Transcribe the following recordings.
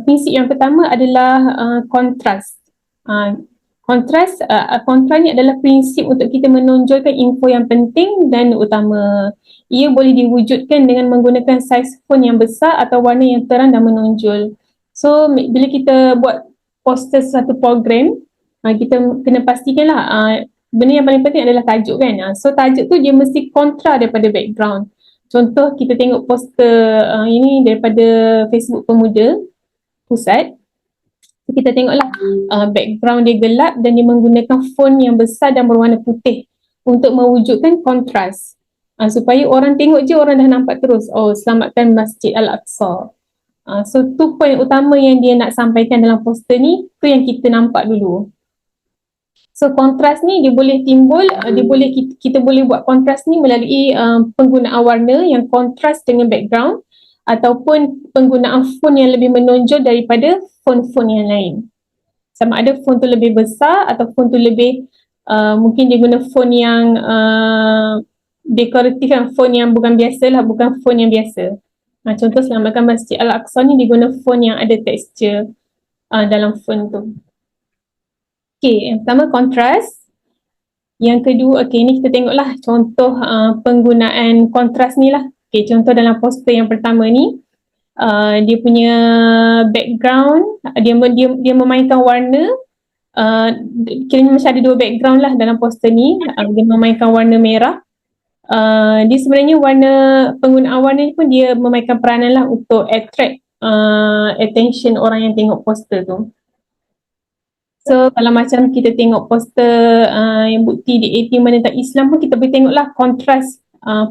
Prinsip yang pertama adalah kontras. Kontras ni adalah prinsip untuk kita menonjolkan info yang penting dan utama. Ia boleh diwujudkan dengan menggunakan saiz font yang besar atau warna yang terang dan menonjol. So, bila kita buat poster satu program, kita kena pastikanlah benda yang paling penting adalah tajuk kan. So, tajuk tu dia mesti kontra daripada background. Contoh kita tengok poster ini daripada Facebook Pemuda Pusat. Kita tengoklah background dia gelap dan dia menggunakan font yang besar dan berwarna putih untuk mewujudkan kontras. Supaya orang tengok je orang dah nampak terus, oh selamatkan Masjid Al-Aqsa. So tu poin utama yang dia nak sampaikan dalam poster ni, tu yang kita nampak dulu. So kontras ni dia boleh timbul, kita boleh buat kontras ni melalui penggunaan warna yang kontras dengan background ataupun penggunaan font yang lebih menonjol daripada font-font yang lain. Sama ada font tu lebih besar atau font tu lebih mungkin dia guna font yang dekoratif, yang font yang bukan biasa lah, bukan font yang biasa. Contoh Selamatkan Masjid Al-Aqsa ni dia guna font yang ada tekstur dalam font tu. Yang pertama kontras. Yang kedua, ni kita tengoklah contoh penggunaan kontras ni lah. Contoh dalam poster yang pertama ni, dia punya background, dia memainkan warna, kiranya macam ada dua background lah dalam poster ni. Dia memainkan warna merah. Dia sebenarnya penggunaan warna ni pun dia memainkan peranan lah untuk attract attention orang yang tengok poster tu. So kalau macam kita tengok poster yang bukti di 18 menentang Islam pun, kita boleh tengoklah kontras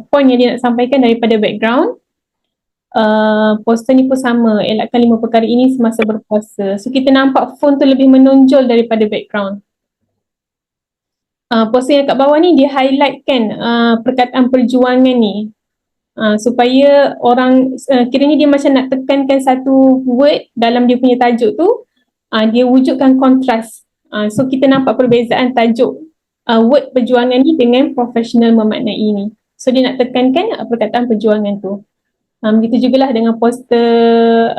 point yang dia nak sampaikan daripada background. Poster ni pun sama, elakkan 5 perkara ini semasa berpuasa. So kita nampak font tu lebih menonjol daripada background. Poster yang kat bawah ni dia highlightkan perkataan perjuangan ni, supaya orang kiranya dia macam nak tekankan satu word dalam dia punya tajuk tu, dia wujudkan kontras. So kita nampak perbezaan tajuk word perjuangan ni dengan profesional memaknai ni. So dia nak tekankan perkataan perjuangan tu. Begitu jugalah dengan poster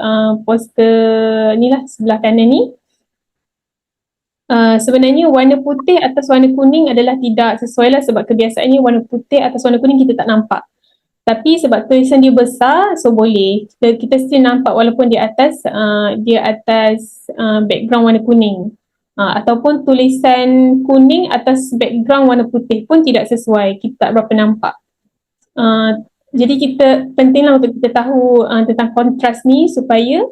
ni lah sebelah kanan ni. Sebenarnya warna putih atas warna kuning adalah tidak sesuai lah, sebab kebiasaannya warna putih atas warna kuning kita tak nampak. Tapi sebab tulisan dia besar, so boleh. Kita still nampak walaupun dia atas background warna kuning. Ataupun tulisan kuning atas background warna putih pun tidak sesuai, kita tak berapa nampak. Jadi pentinglah untuk kita tahu tentang kontras ni supaya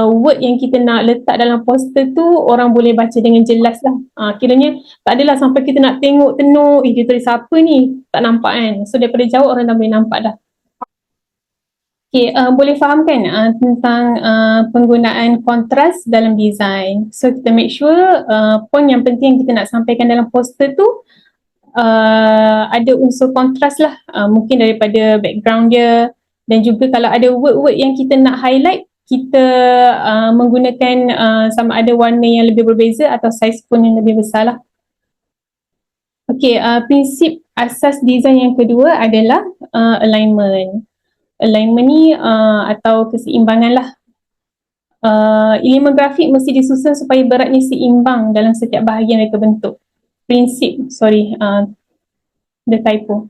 word yang kita nak letak dalam poster tu orang boleh baca dengan jelas lah. Kiranya tak adalah sampai kita nak tengok tenung, dia tulis apa ni, tak nampak kan. So daripada jauh orang dah boleh nampak dah. Boleh faham kan tentang penggunaan kontras dalam design. So kita make sure point yang penting yang kita nak sampaikan dalam poster tu ada unsur kontras lah, mungkin daripada background dia, dan juga kalau ada word-word yang kita nak highlight, kita menggunakan sama ada warna yang lebih berbeza atau saiz font yang lebih besar lah. Prinsip asas design yang kedua adalah alignment. Alignment ni atau keseimbangan lah. Elemen grafik mesti disusun supaya beratnya seimbang dalam setiap bahagian mereka bentuk. The typo.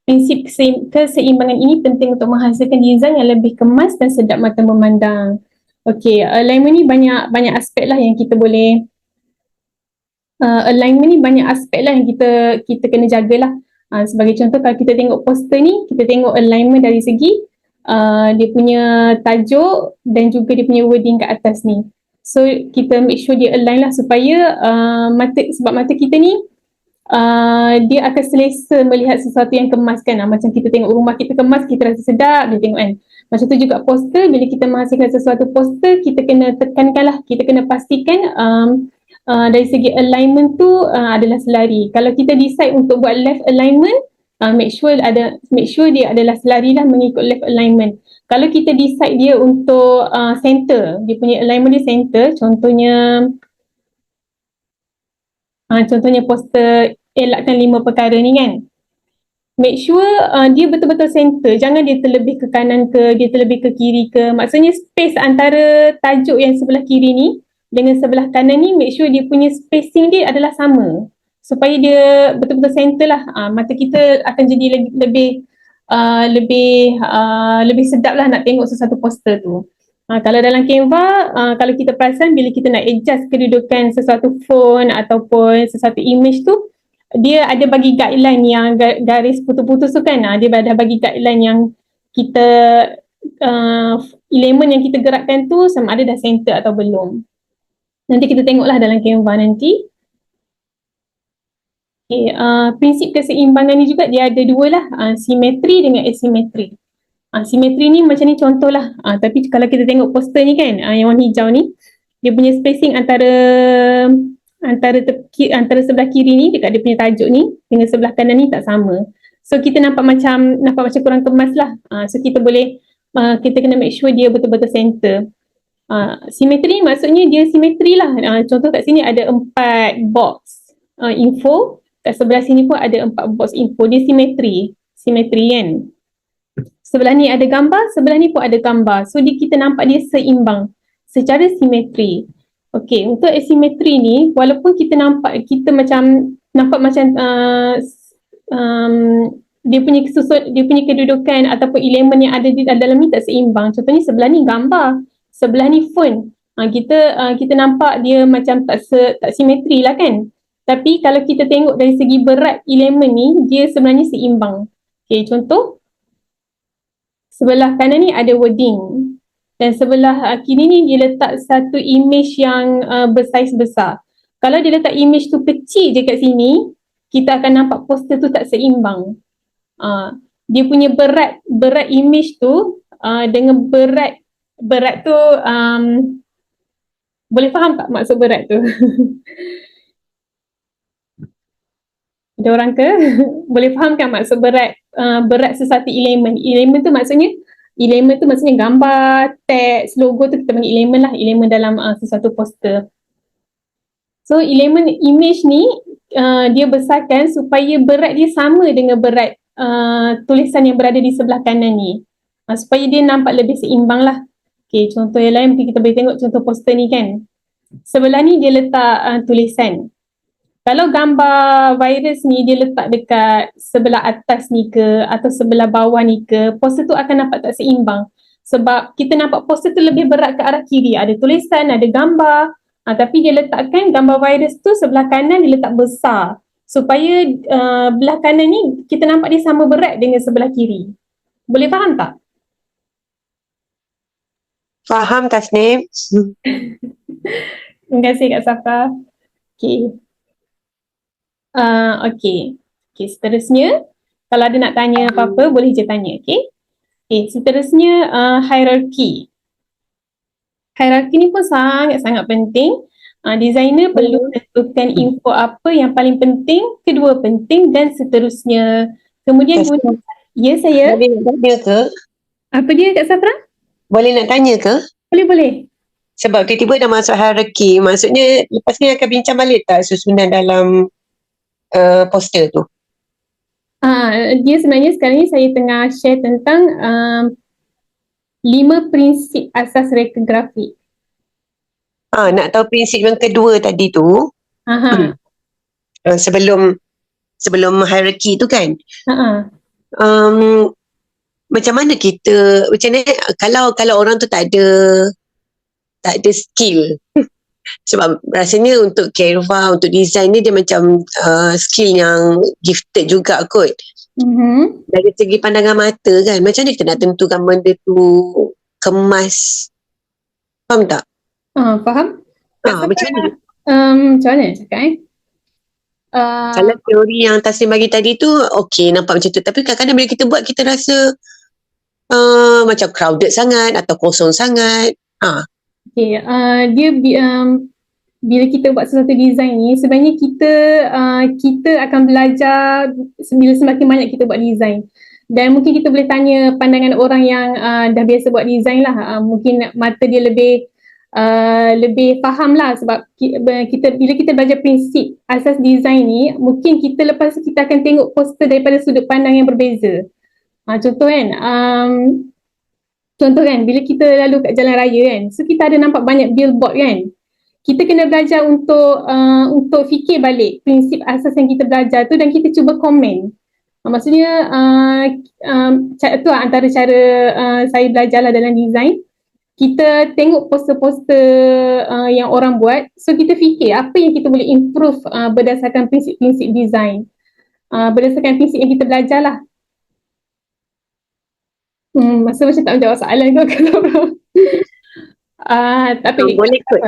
Prinsip keseimbangan ini penting untuk menghasilkan desain yang lebih kemas dan sedap mata memandang. Alignment ni banyak aspek lah yang kita boleh alignment ni banyak aspek lah yang kita kena jagalah. Sebagai contoh, kalau kita tengok poster ni, kita tengok alignment dari segi dia punya tajuk dan juga dia punya wording kat atas ni. So kita make sure dia align lah supaya sebab mata kita ni dia akan selesa melihat sesuatu yang kemas kan. Macam kita tengok rumah kita kemas, kita rasa sedap dia tengok kan. Macam tu juga poster, bila kita menghasilkan sesuatu poster, kita kena tekankan lah, kita kena pastikan dari segi alignment tu adalah selari. Kalau kita decide untuk buat left alignment, make sure dia adalah selari lah mengikut left alignment. Kalau kita decide dia untuk center, dia punya alignment dia center, contohnya poster elakkan 5 perkara ni kan. make sure dia betul-betul center, jangan dia terlebih ke kanan ke, dia terlebih ke kiri ke. Maksudnya space antara tajuk yang sebelah kiri ni dengan sebelah kanan ni, make sure dia punya spacing dia adalah sama supaya dia betul-betul center lah. Mata kita akan jadi lebih sedap lah nak tengok sesuatu poster tu. Kalau dalam Canva, kalau kita perasan bila kita nak adjust kedudukan sesuatu phone ataupun sesuatu image tu, dia ada bagi guideline yang garis putus-putus tu kan. Dia ada bagi guideline yang kita elemen yang kita gerakkan tu sama ada dah center atau belum. Nanti kita tengoklah dalam Canva nanti. Okay, prinsip keseimbangan ni juga dia ada dua lah, simetri dengan asimetri. Simetri ni macam ni contoh lah, tapi kalau kita tengok poster ni kan, yang warna hijau ni, dia punya spacing antara sebelah kiri ni dekat dia punya tajuk ni dengan sebelah kanan ni tak sama. So kita nampak macam kurang kemas lah. So kita boleh kita kena make sure dia betul-betul center. Simetri maksudnya dia simetri lah. Contoh kat sini ada 4 box info, kat sebelah sini pun ada 4 box info. Dia simetri kan. Sebelah ni ada gambar, sebelah ni pun ada gambar. So kita nampak dia seimbang secara simetri. Okey, untuk asimetri ni, walaupun kita nampak macam dia punya kedudukan ataupun elemen yang ada di dalam ni tak seimbang. Contohnya sebelah ni gambar, sebelah ni phone. Kita nampak dia macam tak simetri lah kan. Tapi kalau kita tengok dari segi berat elemen ni, dia sebenarnya seimbang. Okey, contoh sebelah kanan ni ada wording. Dan sebelah kiri ni dia letak satu image yang bersaiz besar. Kalau dia letak image tu kecil je kat sini, kita akan nampak poster tu tak seimbang. Dia punya berat image tu dengan berat tu, boleh faham tak maksud berat tu? Ada orang ke? Boleh faham kan maksud berat sesuatu elemen? Elemen tu maksudnya gambar, teks, logo tu kita panggil elemen lah, elemen dalam sesuatu poster. So elemen image ni dia besarkan supaya berat dia sama dengan berat tulisan yang berada di sebelah kanan ni, supaya dia nampak lebih seimbang lah. Okay, contoh yang lain mungkin kita boleh tengok contoh poster ni kan. Sebelah ni dia letak tulisan. Kalau gambar virus ni dia letak dekat sebelah atas ni ke atau sebelah bawah ni ke, poster tu akan nampak tak seimbang. Sebab kita nampak poster tu lebih berat ke arah kiri. Ada tulisan, ada gambar. Tapi dia letakkan gambar virus tu sebelah kanan dia letak besar. Supaya belah kanan ni kita nampak dia sama berat dengan sebelah kiri. Boleh faham tak? Faham Tasnim. Terima kasih Kak Safa. Okay. Okay, seterusnya kalau ada nak tanya apa-apa boleh je tanya. Okay, seterusnya hierarchy. Hierarchy ni pun sangat-sangat penting. Designer perlu tentukan info apa yang paling penting, kedua penting dan seterusnya. Kemudian ya saya. Boleh nak tanya ke? Apa dia Kak Safra? Boleh nak tanya ke? Boleh. Sebab tiba-tiba dah masuk hierarchy, maksudnya lepas ni akan bincang balik tak susunan dalam poster tu? Dia sebenarnya sekarang ni saya tengah share tentang 5 prinsip asas reka grafik. Nak tahu prinsip yang kedua tadi tu. Sebelum hierarchy tu kan. Macam mana kalau orang tu tak ada skill. Sebab rasanya untuk Canva, untuk design ni dia macam skill yang gifted juga kot. Dari segi pandangan mata kan, macam mana kita nak tentukan benda tu kemas? Faham tak? Faham. Macam mana? Macam mana cakap Kalau teori yang Taslim bagi tadi tu okey, nampak macam tu. Tapi kadang-kadang bila kita buat kita rasa macam crowded sangat atau kosong sangat. Okay, bila kita buat sesuatu design ni, sebenarnya kita akan belajar bila semakin banyak kita buat design. Dan mungkin kita boleh tanya pandangan orang yang dah biasa buat design lah. Mungkin mata dia lebih lebih faham lah, sebab kita bila kita belajar prinsip asas design ni, mungkin kita lepas kita akan tengok poster daripada sudut pandang yang berbeza. Contoh kan bila kita lalu kat jalan raya kan, so kita ada nampak banyak billboard kan, kita kena belajar untuk fikir balik prinsip asas yang kita belajar tu dan kita cuba komen. Maksudnya tu antara cara saya belajarlah dalam design. Kita tengok poster-poster yang orang buat, so kita fikir apa yang kita boleh improve berdasarkan prinsip-prinsip design, berdasarkan prinsip yang kita belajar lah. Masa macam tak menjawab soalan kau kata tapi boleh kot.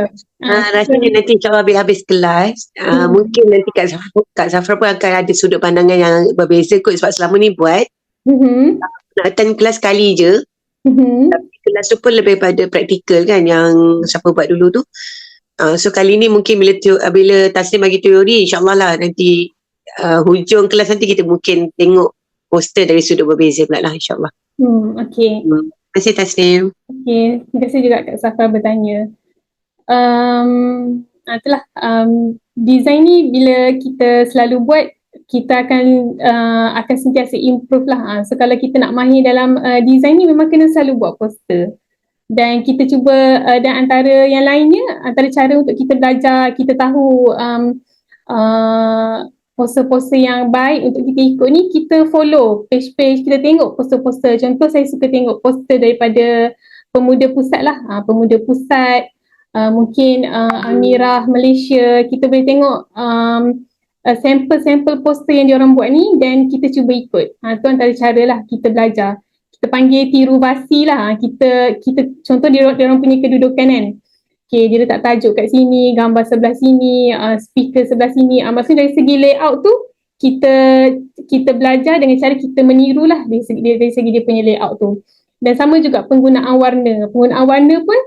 Rasanya nanti insyaAllah habis kelas, mungkin nanti Kak Zafra pun akan ada sudut pandangan yang berbeza kot, sebab selama ni buat nak attend kelas sekali je. Tapi kelas tu pun lebih pada praktikal kan, yang siapa buat dulu tu. So kali ni mungkin bila Taslim bagi teori, insyaAllah lah nanti hujung kelas nanti kita mungkin tengok poster dari sudut berbeza pula lah, insyaAllah. Okay. Terima kasih Taslim. Okay, terima kasih juga Kak Safra bertanya. Itulah, design ni bila kita selalu buat, kita akan sentiasa improve lah. So kalau kita nak mahir dalam design ni, memang kena selalu buat poster. Dan kita cuba, dan antara yang lainnya, antara cara untuk kita belajar, kita tahu poster-poster yang baik untuk kita ikut ni, kita follow page-page, kita tengok poster-poster. Contoh saya suka tengok poster daripada Pemuda Pusat lah, Pemuda Pusat, mungkin Amirah Malaysia. Kita boleh tengok sampel-sampel poster yang diorang buat ni dan kita cuba ikut. Tu antara cara lah kita belajar. Kita panggil tiru basi lah. Kita contoh diorang punya kedudukan kan. Okay, dia letak tajuk kat sini, gambar sebelah sini, speaker sebelah sini. Maksudnya dari segi layout tu, kita belajar dengan cara kita meniru lah dari segi dia punya layout tu. Dan sama juga penggunaan warna. Penggunaan warna pun,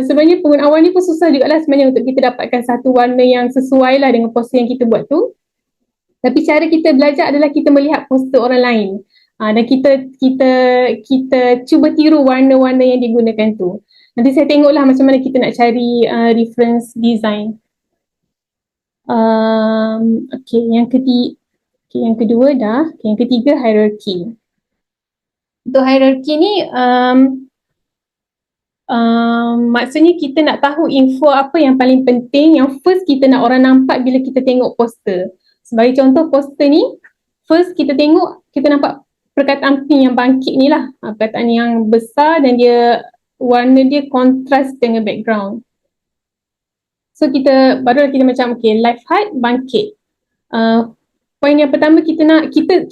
sebenarnya penggunaan warna pun susah jugalah sebenarnya untuk kita dapatkan satu warna yang sesuai lah dengan poster yang kita buat tu. Tapi cara kita belajar adalah kita melihat poster orang lain. Dan kita cuba tiru warna-warna yang digunakan tu. Nanti saya tengoklah macam mana kita nak cari reference design. Okay, yang kedua dah. Okay, yang ketiga, hierarchy. Untuk hierarchy ni, maksudnya kita nak tahu info apa yang paling penting, yang first kita nak orang nampak bila kita tengok poster. Sebagai contoh poster ni, first kita tengok, kita nampak perkataan P yang bangkit ni lah. Perkataan yang besar dan warna dia kontras dengan background. So barulah kita macam okay, left heart, bangkit. Poin yang pertama kita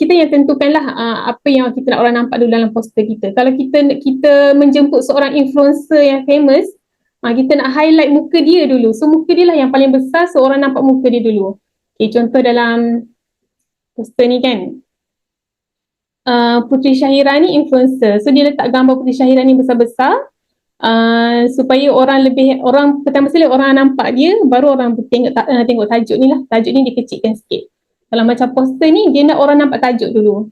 yang tentukanlah apa yang kita nak orang nampak dulu dalam poster kita. Kalau kita menjemput seorang influencer yang famous, kita nak highlight muka dia dulu. So muka dia lah yang paling besar, so orang nampak muka dia dulu. Okay, contoh dalam poster ni kan, Puteri Syahira ni influencer. So dia letak gambar Puteri Syahira ni besar-besar, supaya orang pertama sekali orang nampak dia, baru orang tengok tajuk ni lah. Tajuk ni dikecilkan sikit. Kalau macam poster ni, dia nak orang nampak tajuk dulu.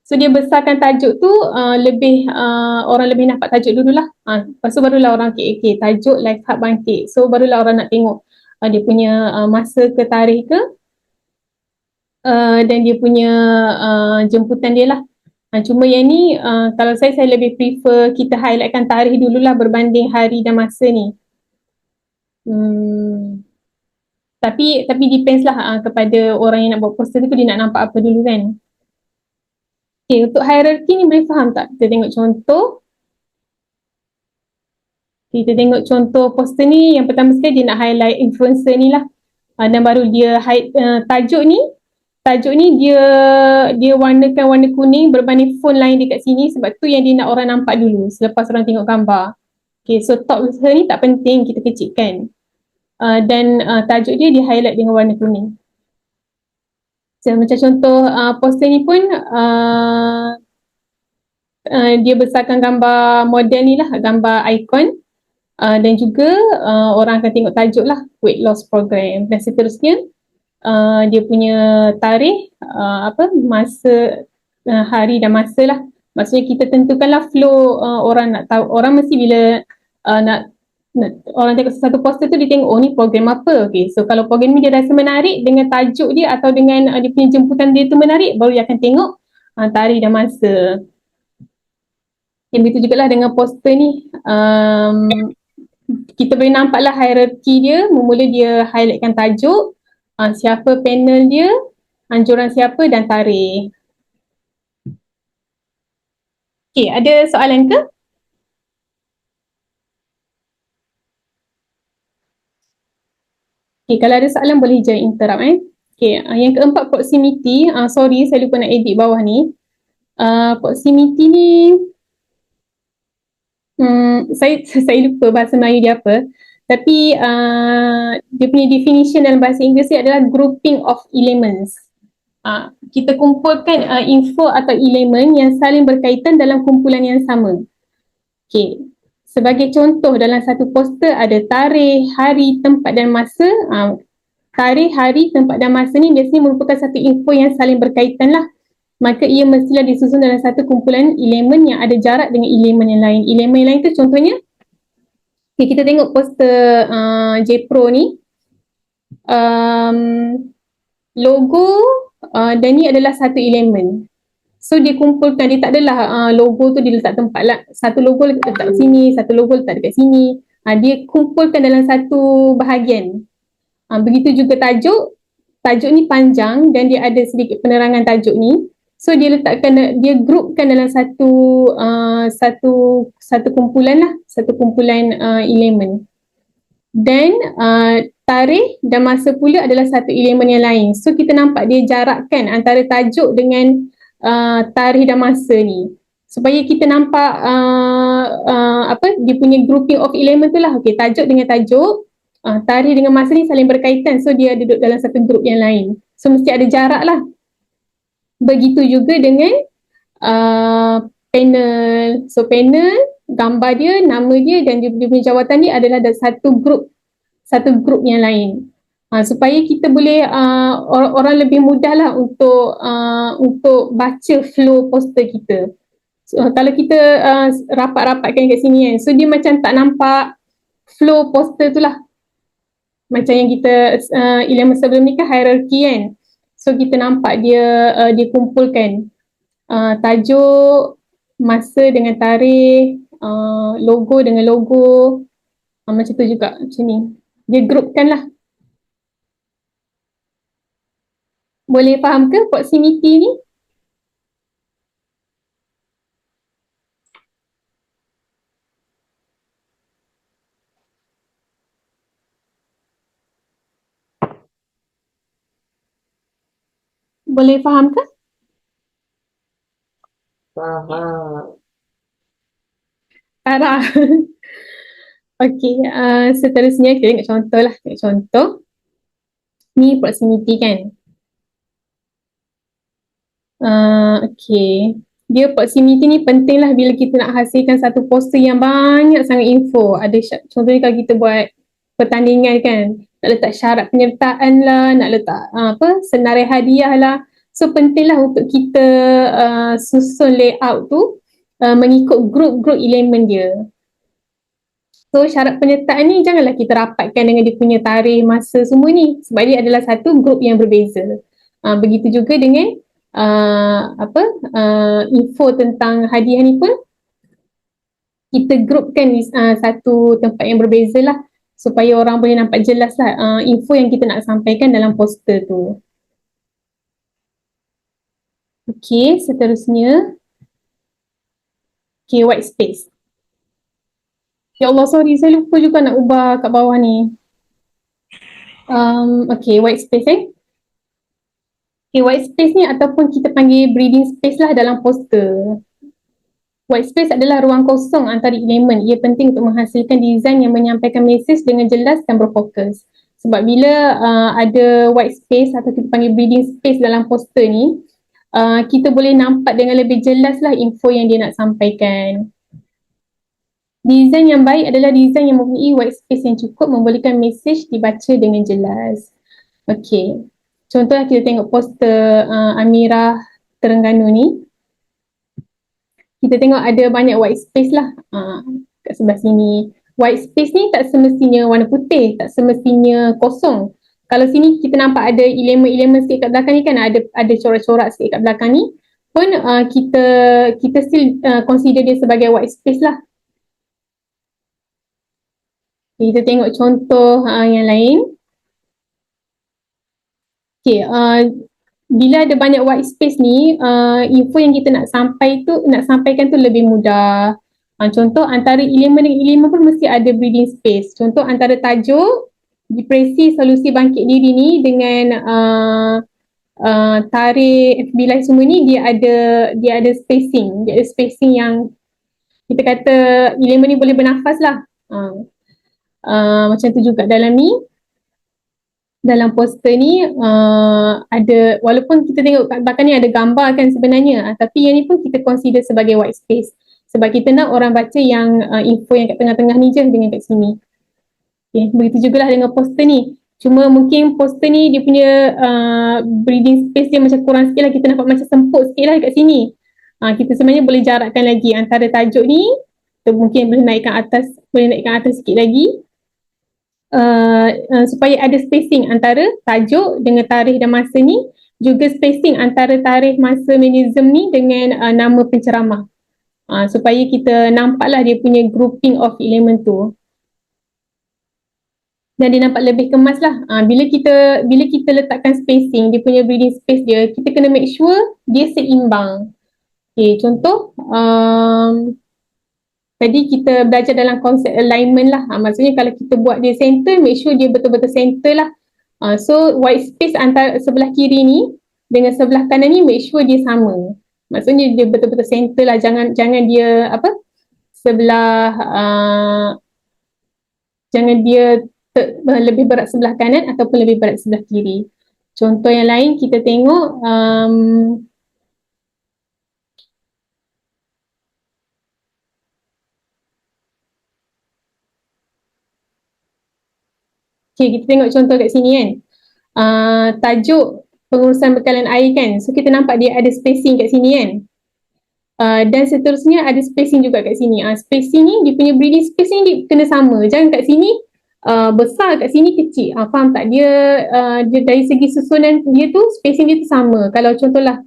So dia besarkan tajuk tu, orang lebih nampak tajuk dululah. Lepas tu barulah orang okay, tajuk Life Hub bangkit. So barulah orang nak tengok dia punya masa ke tarikh ke, dan dia punya jemputan dia lah. Cuma yang ni, kalau saya lebih prefer kita highlightkan tarikh dululah berbanding hari dan masa ni. Tapi depends lah kepada orang yang nak buat poster tu, dia nak nampak apa dulu kan. Okay, untuk hierarchy ni boleh faham tak? Kita tengok contoh. Kita tengok contoh poster ni, yang pertama sekali dia nak highlight influencer ni lah. Dan baru dia tajuk ni dia warnakan warna kuning berbanding font lain dekat sini, sebab tu yang dia nak orang nampak dulu selepas orang tengok gambar. Okay, so top ni tak penting, kita kecilkan. Dan tajuk dia highlight dengan warna kuning. So, macam contoh poster ni pun dia besarkan gambar model ni lah, gambar ikon, dan juga orang akan tengok tajuk lah, weight loss program, dan seterusnya. Dia punya tarikh, masa, hari dan masa lah. Maksudnya kita tentukanlah flow, orang nak tahu, orang mesti bila nak orang tengok satu poster tu dia tengok, oh ni program apa. Okay, so kalau program ni dia rasa menarik dengan tajuk dia atau dengan dia punya jemputan dia tu menarik, baru dia akan tengok tarikh dan masa. Yang begitu jugalah dengan poster ni. Kita boleh nampaklah hierarki dia. Mula dia highlightkan tajuk, siapa panel dia, anjuran siapa dan tarikh. Okay, ada soalan ke? Okay, kalau ada soalan boleh je interrupt Okay, yang keempat proximity. Sorry, saya lupa nak edit bawah ni. Proximity ni, saya lupa bahasa Melayu dia apa. Tapi dia punya definition dalam bahasa Inggeris dia adalah grouping of elements. Kita kumpulkan info atau elemen yang saling berkaitan dalam kumpulan yang sama. Okay. Sebagai contoh dalam satu poster ada tarikh, hari, tempat dan masa. Tarikh, hari, tempat dan masa ni biasanya merupakan satu info yang saling berkaitan lah. Maka ia mestilah disusun dalam satu kumpulan elemen yang ada jarak dengan elemen yang lain. Elemen yang lain tu contohnya, okay, kita tengok poster JPro ni. Logo dan ni adalah satu elemen. So dia kumpulkan, dia tak adalah logo tu dia letak tempat lah. Satu logo letak kat sini, satu logo letak dekat sini. Dia kumpulkan dalam satu bahagian. Begitu juga tajuk. Tajuk ni panjang dan dia ada sedikit penerangan tajuk ni. So dia letakkan, dia groupkan dalam satu kumpulan lah, satu kumpulan elemen. Dan tarikh dan masa pula adalah satu elemen yang lain. So kita nampak dia jarakkan antara tajuk dengan tarikh dan masa ni. Supaya kita nampak dia punya grouping of element tu lah. Okay, tajuk dengan tajuk, tarikh dengan masa ni saling berkaitan. So dia duduk dalam satu group yang lain. So mesti ada jarak lah. Begitu juga dengan panel. So panel, gambar dia, nama dia dan dia punya jawatan dia adalah satu group yang lain. Supaya kita boleh orang lebih mudah lah untuk baca flow poster kita. So, kalau kita rapat-rapatkan kat sini kan, so dia macam tak nampak flow poster tu lah. Macam yang kita elemen sebelum ni kan hierarki kan. So kita nampak dia kumpulkan tajuk, masa dengan tarikh, logo dengan logo, macam tu juga, macam ni. Dia groupkan lah. Boleh faham ke proximity ni? Boleh faham ke? Faham. Sarah. Okey, seterusnya kita tengok contoh lah. Tengok contoh. Ni proximity kan. Okey. Dia proximity ni penting lah bila kita nak hasilkan satu poster yang banyak sangat info. Ada contohnya kalau kita buat pertandingan kan, nak letak syarat penyertaan lah, nak letak senarai hadiah lah. So penting lah untuk kita susun layout tu mengikut group-group elemen dia. So syarat penyertaan ni janganlah kita rapatkan dengan dia punya tarikh, masa semua ni, sebab dia adalah satu group yang berbeza. Begitu juga dengan info tentang hadiah ni pun kita groupkan di satu tempat yang berbeza lah, supaya orang boleh nampak jelas lah info yang kita nak sampaikan dalam poster tu. Okay, seterusnya. Okay, white space. Ya Allah, sorry, saya lupa juga nak ubah kat bawah ni. Okay, white space Okay, white space ni ataupun kita panggil breathing space lah dalam poster. White space adalah ruang kosong antara elemen. Ia penting untuk menghasilkan desain yang menyampaikan mesej dengan jelas dan berfokus. Sebab bila ada white space atau kita panggil breathing space dalam poster ni, kita boleh nampak dengan lebih jelas lah info yang dia nak sampaikan. Desain yang baik adalah desain yang mempunyai white space yang cukup membolehkan mesej dibaca dengan jelas. Okey. Contohnya kita tengok poster Amirah Terengganu ni. Kita tengok ada banyak white space lah kat sebelah sini. white space ni tak semestinya warna putih, tak semestinya kosong. Kalau sini kita nampak ada elemen-elemen sikit kat belakang ni kan, ada corak-corak sikit kat belakang ni pun kita still consider dia sebagai white space lah. Kita tengok contoh yang lain. Okay, bila ada banyak white space ni, info yang kita nak sampaikan tu lebih mudah. Contoh antara elemen dengan elemen pun mesti ada breathing space. Contoh antara tajuk depresi solusi bangkit diri ni dengan tarikh FB Live semua ni dia ada spacing yang kita kata elemen ni boleh bernafas lah. Macam tu juga dalam poster ni ada, walaupun kita tengok kat belakang ni ada gambar kan sebenarnya, tapi yang ni pun kita consider sebagai white space sebab kita nak orang baca yang info yang kat tengah-tengah ni je dengan kat sini. Okay, begitu jugalah dengan poster ni. Cuma mungkin poster ni dia punya breathing space dia macam kurang sikit lah, kita nampak macam semput sikit lah kat sini. Kita sebenarnya boleh jarakkan lagi antara tajuk ni, kita mungkin boleh naikkan atas sikit lagi. Supaya ada spacing antara tajuk dengan tarikh dan masa ni, juga spacing antara tarikh masa menism ni dengan nama penceramah, supaya kita nampaklah dia punya grouping of elemen tu dan dia nampak lebih kemas lah. Bila kita letakkan spacing, dia punya breathing space dia, kita kena make sure dia seimbang. Okay, contoh tadi kita belajar dalam konsep alignment lah. Maksudnya kalau kita buat dia center, make sure dia betul-betul center lah. So white space antara sebelah kiri ni dengan sebelah kanan ni, make sure dia sama. Maksudnya dia betul-betul center lah. Jangan dia sebelah jangan dia lebih berat sebelah kanan ataupun lebih berat sebelah kiri. Contoh yang lain kita tengok okay, kita tengok contoh kat sini kan. Tajuk pengurusan bekalan air kan. So kita nampak dia ada spacing kat sini kan. Dan seterusnya ada spacing juga kat sini. Spacing ni, dia punya breathing space ni dia kena sama. Jangan kat sini besar, kat sini kecil. Faham tak? Dia dari segi susunan dia tu, spacing dia tu sama. Kalau contohlah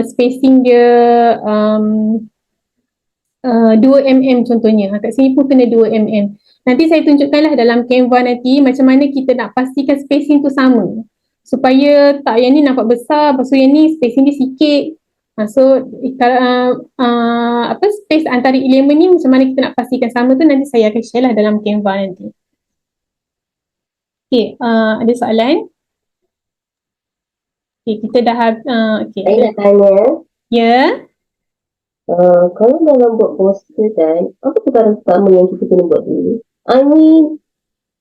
spacing dia 2mm contohnya. Kat sini pun kena 2mm. Nanti saya tunjukkanlah dalam Canva nanti macam mana kita nak pastikan spacing tu sama. Supaya tak yang ni nampak besar, lepas tu yang ni spacing dia sikit. So space antara elemen ni macam mana kita nak pastikan sama tu nanti saya akan share lah dalam Canva nanti. Okay, ada soalan? Okay, kita dah okay. Saya nak tanya. Ya. Kalau dalam buat poster kan, apa perkara pertama yang kita kena buat dulu? I mean,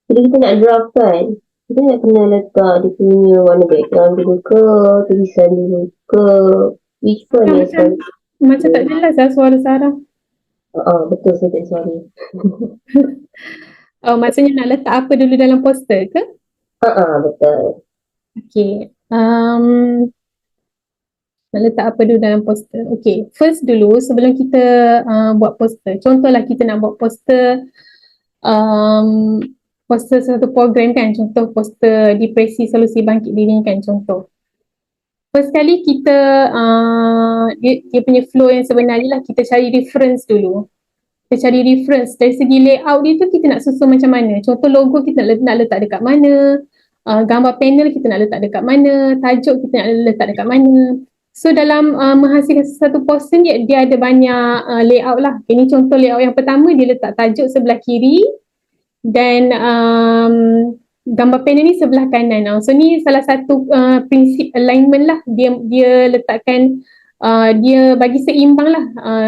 bila kita nak draft kan, kita nak kena letak dia punya warna background dulu ke, tulisan dulu ke, which one yang macam tak jelas lah suara Sarah. Betul, saya tak suara. Maksudnya nak letak apa dulu dalam poster ke? Betul. Okay. Nak letak apa dulu dalam poster? Okay, first dulu sebelum kita buat poster, contohlah kita nak buat poster poster satu program kan, contoh poster depresi solusi bangkit diri kan, contoh. First kali kita dia punya flow yang sebenarnya lah, kita cari reference dulu. Kita cari reference dari segi layout dia tu, kita nak susun macam mana. Contoh logo kita nak letak dekat mana, gambar panel kita nak letak dekat mana, tajuk kita nak letak dekat mana. So dalam menghasilkan satu poster ni, dia ada banyak layout lah. Ini contoh layout yang pertama, dia letak tajuk sebelah kiri dan gambar panel ni sebelah kanan. So ni salah satu prinsip alignment lah. Dia letakkan, dia bagi seimbang lah.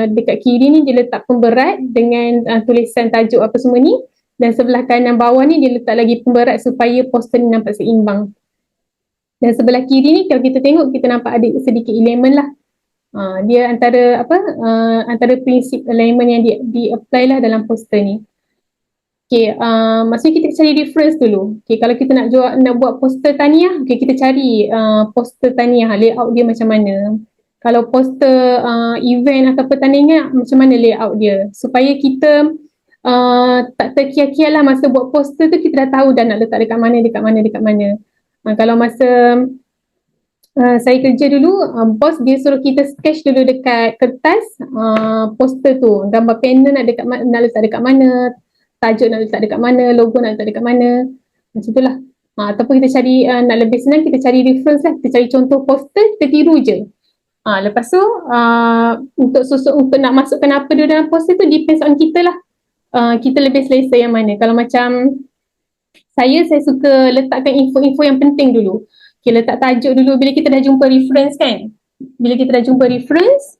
Dekat kiri ni dia letak pemberat dengan tulisan tajuk apa semua ni, dan sebelah kanan bawah ni dia letak lagi pemberat supaya poster ni nampak seimbang. Dan sebelah kiri ni kalau kita tengok, kita nampak ada sedikit elemen lah. Dia antara prinsip alignment yang di-apply lah dalam poster ni. Okay, maksudnya kita cari reference dulu. Okay, kalau kita nak buat poster taniah, okay, kita cari poster taniah, layout dia macam mana. Kalau poster event atau pertandingan, macam mana layout dia. Supaya kita tak terkial-kial lah masa buat poster tu, kita dah tahu dah nak letak dekat mana, dekat mana, dekat mana. Kalau masa saya kerja dulu, bos dia suruh kita sketch dulu dekat kertas poster tu, gambar panel nak dekat nak letak dekat mana, tajuk nak letak dekat mana, logo nak letak dekat mana, macam tu lah. Ataupun kita cari, nak lebih senang, kita cari reference lah, kita cari contoh poster, kita tiru je. Lepas tu untuk nak masukkan apa dia dalam poster tu depends on kita lah. Kita lebih selesa yang mana. Kalau macam saya suka letakkan info-info yang penting dulu. Okay, letak tajuk dulu bila kita dah jumpa reference kan. Bila kita dah jumpa reference,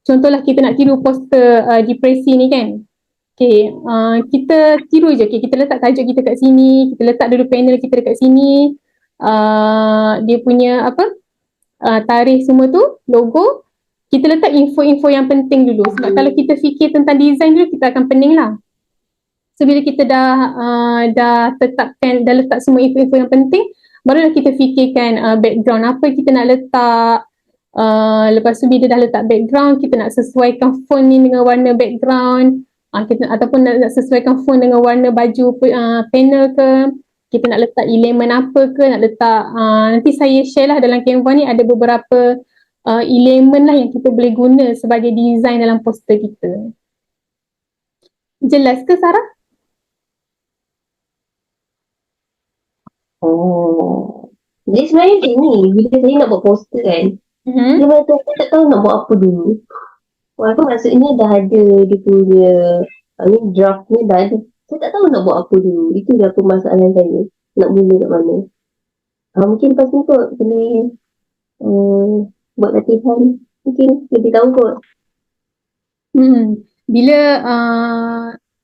contohlah kita nak tiru poster depresi ni kan. Okay, kita tiru je. Okay, kita letak tajuk kita kat sini, kita letak dulu panel kita dekat sini. Dia punya tarikh semua tu, logo. Kita letak info-info yang penting dulu. Sebab kalau kita fikir tentang design dulu, kita akan pening lah. So bila kita dah tetapkan, dah letak semua info-info yang penting, barulah kita fikirkan background apa kita nak letak. Lepas tu bila dah letak background, kita nak sesuaikan font ni dengan warna background, ataupun nak sesuaikan font dengan warna baju panel ke, kita nak letak elemen apa ke, nak letak nanti saya share lah dalam Canva ni ada beberapa elemen lah yang kita boleh guna sebagai design dalam poster kita. Jelas ke Sarah? Jadi sebenarnya macam ni, bila saya nak buat poster kan, dia macam saya tak tahu nak buat apa dulu. Walaupun maksudnya dah ada dia punya draftnya dah ada. Saya tak tahu nak buat apa dulu. Itu je apa masalah saya. Nak mula kat mana. Mungkin lepas ni kot boleh buat latihan. Mungkin lebih tahu kot. Bila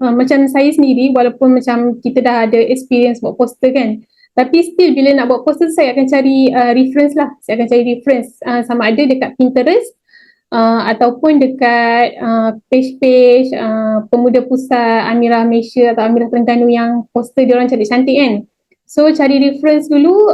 macam saya sendiri, walaupun macam kita dah ada experience buat poster kan, tapi still bila nak buat poster saya akan cari reference lah. Saya akan cari reference sama ada dekat Pinterest ataupun dekat page-page Pemuda Pusat Amirah Malaysia atau Amirah Terengganu yang poster dia orang cantik-cantik kan. So cari reference dulu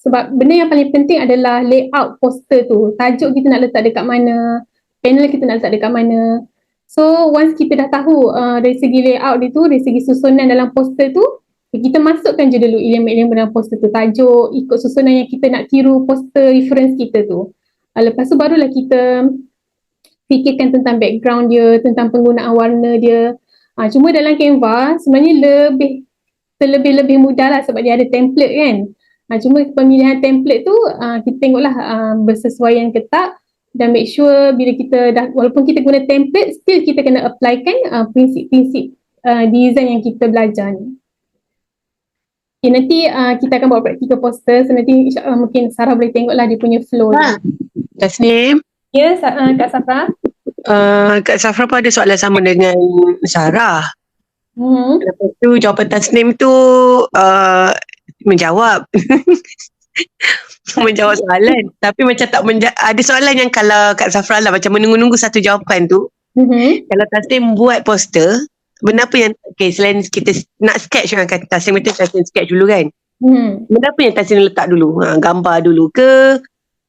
sebab benda yang paling penting adalah layout poster tu. Tajuk kita nak letak dekat mana, panel kita nak letak dekat mana. So once kita dah tahu dari segi layout dia tu, dari segi susunan dalam poster tu, kita masukkan je dulu elemen-elemen dalam poster tu, tajuk ikut susunan yang kita nak tiru poster reference kita tu. Lepas tu barulah kita fikirkan tentang background dia, tentang penggunaan warna dia. Cuma dalam Canva sebenarnya lebih mudah lah sebab dia ada template kan. Cuma pemilihan template tu kita tengoklah bersesuaian ke tak, dan make sure bila kita dah, walaupun kita guna template, still kita kena applykan prinsip-prinsip design yang kita belajar ni. Okay, nanti kita akan buat practical poster. So nanti insyaAllah mungkin Sarah boleh tengoklah dia punya flow. Tasnim. Ya, Kak Safra. Kak Safra pun ada soalan sama dengan Sarah. Lepas tu jawapan Tasnim tu menjawab. Menjawab soalan. Tapi macam tak ada soalan yang kalau Kak Safra lah macam menunggu-nunggu satu jawapan tu. Kalau Tasnim buat poster, benda apa yang selain kita nak sketch kan, Tasnim itu Tasnim sketch dulu kan. Benda apa yang Tasnim letak dulu? Gambar dulu ke?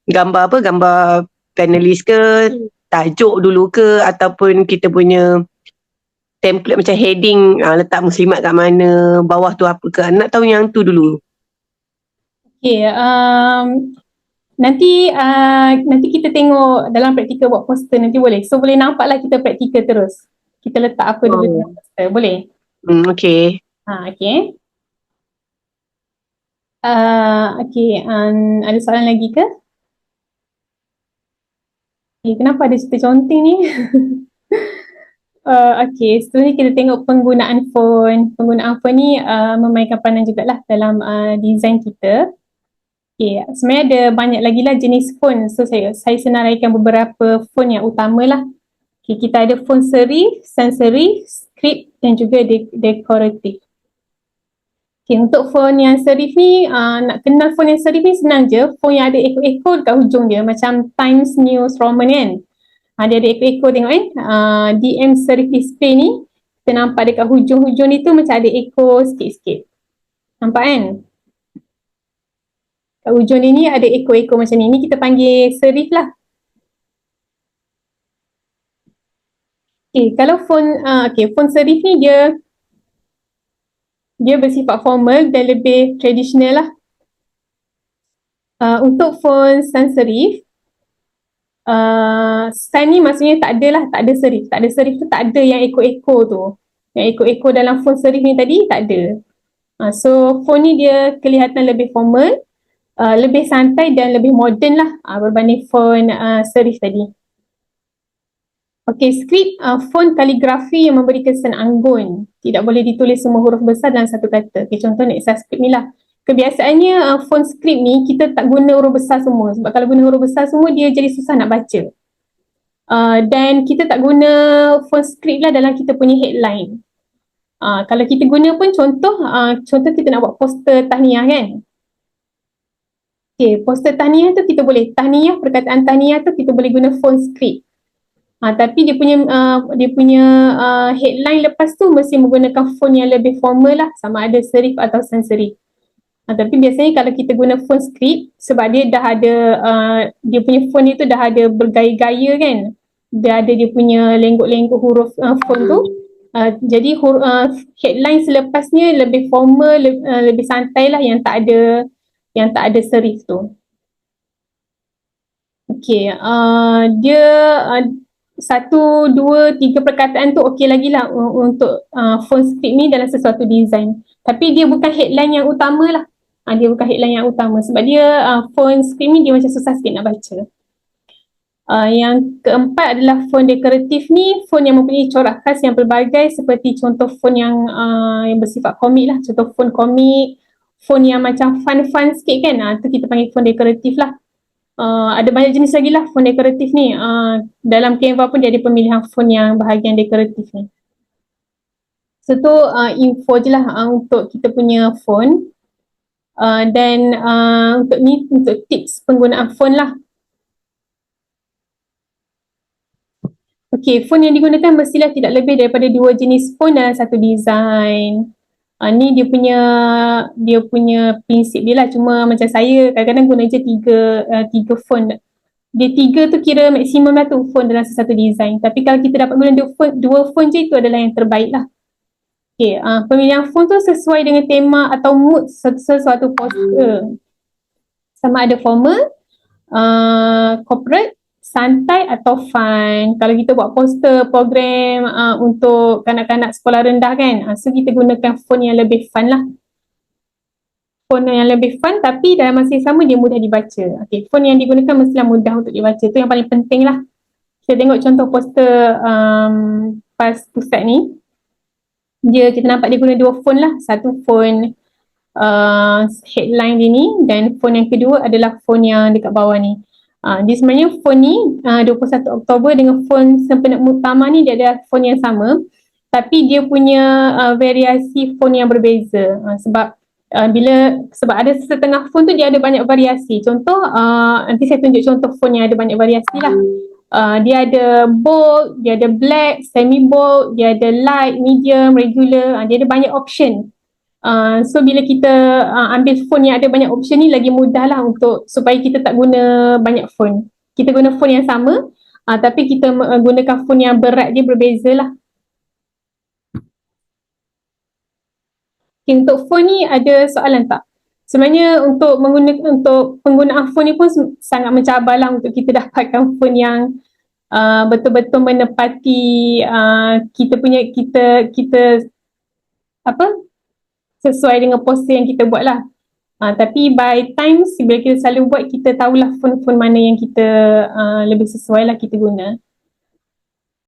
Gambar apa? Gambar panelis ke? Tajuk dulu ke? Ataupun kita punya template macam heading, letak muslimat kat mana, bawah tu apa ke? Nak tahu yang tu dulu. Okay, nanti kita tengok dalam praktikal buat poster nanti boleh. So boleh nampaklah kita praktikal terus. Kita letak apa dulu dalam poster, boleh? Okay. Okay. Okay, ada soalan lagi ke? Kenapa ada cerita conteng ni? Okay, seterusnya kita tengok penggunaan font. Penggunaan font ni memainkan peranan jugalah dalam design kita. Okay, sebenarnya ada banyak lagi lah jenis font. So saya senaraikan beberapa font yang utama lah. Okay, kita ada font serif, sans serif, script dan juga dekoratif. Okay, untuk font yang serif ni, nak kenal font yang serif ni senang je. Font yang ada ekor-ekor dekat hujung dia, macam Times New Roman kan. Dia ada ekor-ekor tengok kan. DM serif display ni, kita nampak dekat hujung-hujung ni tu macam ada ekor sikit-sikit. Nampak kan? Kat hujung ni ada ekor-ekor macam ni. Ni kita panggil serif lah. Kalau phone serif ni dia bersifat formal dan lebih tradisional lah. Untuk phone sans serif, sans ni maksudnya tak ada serif. Tak ada serif tu tak ada yang ekor-ekor tu. Yang ekor-ekor dalam phone serif ni tadi tak ada. So phone ni dia kelihatan lebih formal, lebih santai dan lebih moden lah berbanding phone serif tadi. Skrip font kaligrafi yang memberi kesan anggun. Tidak boleh ditulis semua huruf besar dalam satu kata. Contoh Nexa Script ni lah. Kebiasaannya font skrip ni kita tak guna huruf besar semua. Sebab kalau guna huruf besar semua dia jadi susah nak baca. Dan kita tak guna font skrip lah dalam kita punya headline. Kalau kita guna pun contoh kita nak buat poster tahniah kan. Poster tahniah tu kita boleh, perkataan tahniah tu kita boleh guna font skrip. Tapi dia punya headline lepas tu mesti menggunakan font yang lebih formal lah, sama ada serif atau sans serif. Tapi biasanya kalau kita guna font skrip, sebab dia dah ada dia punya font dia tu dah ada bergaya-gaya kan, dia ada dia punya lenggok-lenggok huruf font tu. Jadi headline selepasnya lebih formal, lebih santai lah, yang tak ada serif tu. Dia 1, 2, 3 perkataan tu okey lagi lah untuk font skrip ni dalam sesuatu design. Tapi dia bukan headline yang utama lah. Dia bukan headline yang utama sebab dia font skrip ni dia macam susah sikit nak baca. Yang keempat adalah font dekoratif ni, font yang mempunyai corak khas yang pelbagai, seperti contoh font yang bersifat komik lah. Contoh font komik, font yang macam fun-fun sikit kan, tu kita panggil font dekoratif lah. Ada banyak jenis lagi lah font dekoratif ni. Dalam Canva pun dia ada pemilihan font yang bahagian dekoratif ni. So tu info je lah untuk kita punya font. Dan untuk tips penggunaan font lah. Font yang digunakan mestilah tidak lebih daripada 2 jenis font dalam satu design. Ni dia punya prinsip dia lah. Cuma macam saya kadang-kadang guna je 3 font. Dia 3 tu kira maksimum lah tu font dalam satu design. Tapi kalau kita dapat guna 2 font je, itu adalah yang terbaik lah. Pemilihan font tu sesuai dengan tema atau mood sesuatu poster. Sama ada formal, corporate, santai atau fun. Kalau kita buat poster program untuk kanak-kanak sekolah rendah kan, so kita gunakan font yang lebih fun lah. Font yang lebih fun tapi dalam masa yang sama dia mudah dibaca. Font yang digunakan mestilah mudah untuk dibaca. Itu yang paling penting lah. Kita tengok contoh poster PAS Pusat ni. Kita nampak dia guna 2 font lah. Satu font headline dia ni, dan font yang kedua adalah font yang dekat bawah ni. Dia sebenarnya font ni 21 Oktober dengan font Sempenut Muktamar ni dia ada font yang sama, tapi dia punya variasi font yang berbeza. Sebab ada setengah font tu dia ada banyak variasi. Contoh nanti saya tunjuk contoh font yang ada banyak variasi lah. Dia ada bold, dia ada black, semi bold, dia ada light, medium, regular. Dia ada banyak option. So bila kita ambil font yang ada banyak option ni, lagi mudah lah supaya kita tak guna banyak font. Kita guna font yang sama, tapi kita gunakan font yang berat dia berbeza lah. Untuk font ni ada soalan tak? Sebenarnya untuk penggunaan font ni pun sangat mencabar lah untuk kita dapatkan font yang betul-betul menepati kita sesuai dengan poster yang kita buat lah. Tapi by times bila kita selalu buat, kita tahulah font-font mana yang kita lebih sesuai lah kita guna.